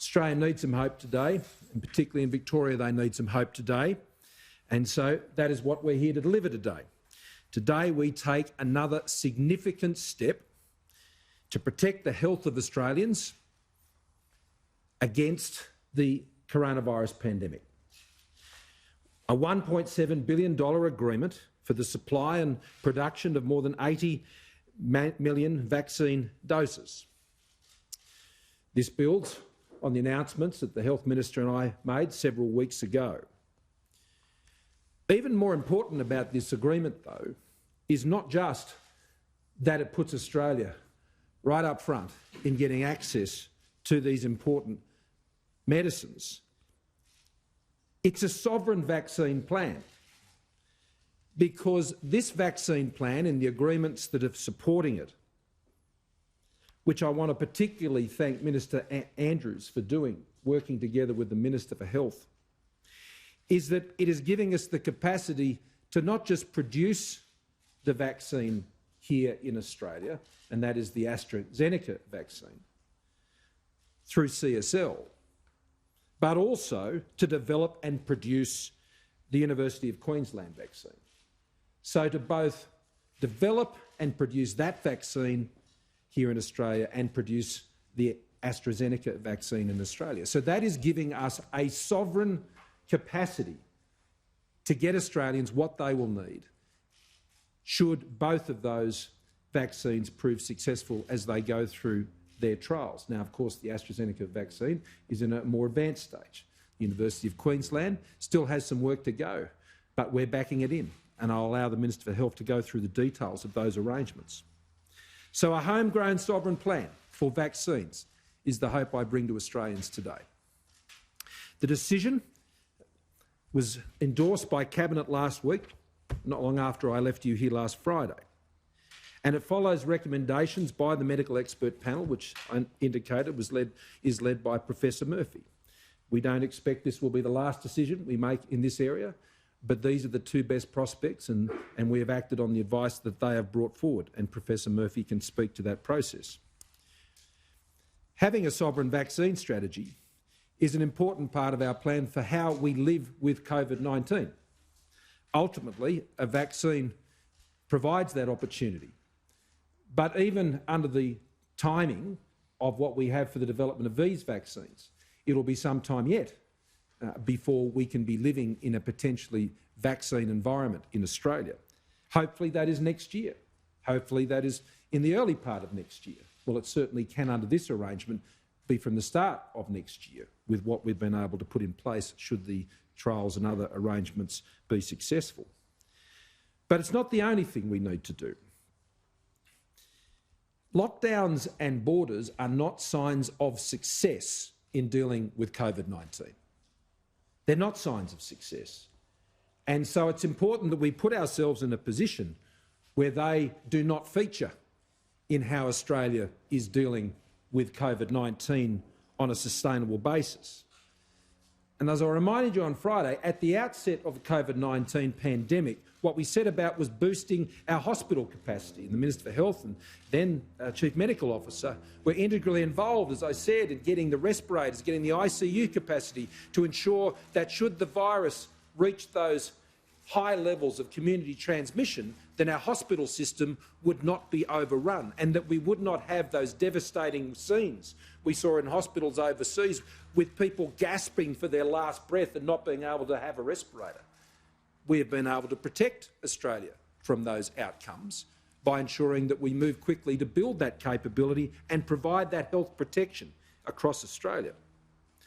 Australia needs some hope today, and particularly in Victoria they need some hope today, and so that is what we're here to deliver today. Today we take another significant step to protect the health of Australians against the coronavirus pandemic. A $1.7 billion agreement for the supply and production of more than 80 million vaccine doses. This builds on the announcements that the Health Minister and I made several weeks ago. Even more important about this agreement, though, is not just that it puts Australia right up front in getting access to these important medicines. It's a sovereign vaccine plan, because this vaccine plan and the agreements that are supporting it, which I want to particularly thank Minister Andrews for doing, working together with the Minister for Health, is that it is giving us the capacity to not just produce the vaccine here in Australia, and that is the AstraZeneca vaccine, through CSL, but also to develop and produce the University of Queensland vaccine. So to both develop and produce that vaccine here in Australia and produce the AstraZeneca vaccine in Australia. So that is giving us a sovereign capacity to get Australians what they will need should both of those vaccines prove successful as they go through their trials. Now, of course, the AstraZeneca vaccine is in a more advanced stage. The University of Queensland still has some work to go, but we're backing it in, and I'll allow the Minister for Health to go through the details of those arrangements. So a homegrown sovereign plan for vaccines is the hope I bring to Australians today. The decision was endorsed by Cabinet last week, not long after I left you here last Friday. And it follows recommendations by the medical expert panel, which I indicated is led by Professor Murphy. We don't expect this will be the last decision we make in this area, but these are the two best prospects, and we have acted on the advice that they have brought forward, and Professor Murphy can speak to that process. Having a sovereign vaccine strategy is an important part of our plan for how we live with COVID-19. Ultimately, a vaccine provides that opportunity. But even under the timing of what we have for the development of these vaccines, it'll be some time yet before we can be living in a potentially vaccine environment in Australia. Hopefully that is next year. Hopefully that is in the early part of next year. Well, it certainly can, under this arrangement, be from the start of next year with what we've been able to put in place should the trials and other arrangements be successful. But it's not the only thing we need to do. Lockdowns and borders are not signs of success in dealing with COVID-19. They're not signs of success. And so it's important that we put ourselves in a position where they do not feature in how Australia is dealing with COVID-19 on a sustainable basis. And as I reminded you on Friday, at the outset of the COVID-19 pandemic, what we set about was boosting our hospital capacity. And the Minister for Health and then Chief Medical Officer were integrally involved, as I said, in getting the respirators, getting the ICU capacity to ensure that should the virus reach those high levels of community transmission, then our hospital system would not be overrun and that we would not have those devastating scenes we saw in hospitals overseas with people gasping for their last breath and not being able to have a respirator. We have been able to protect Australia from those outcomes by ensuring that we move quickly to build that capability and provide that health protection across Australia.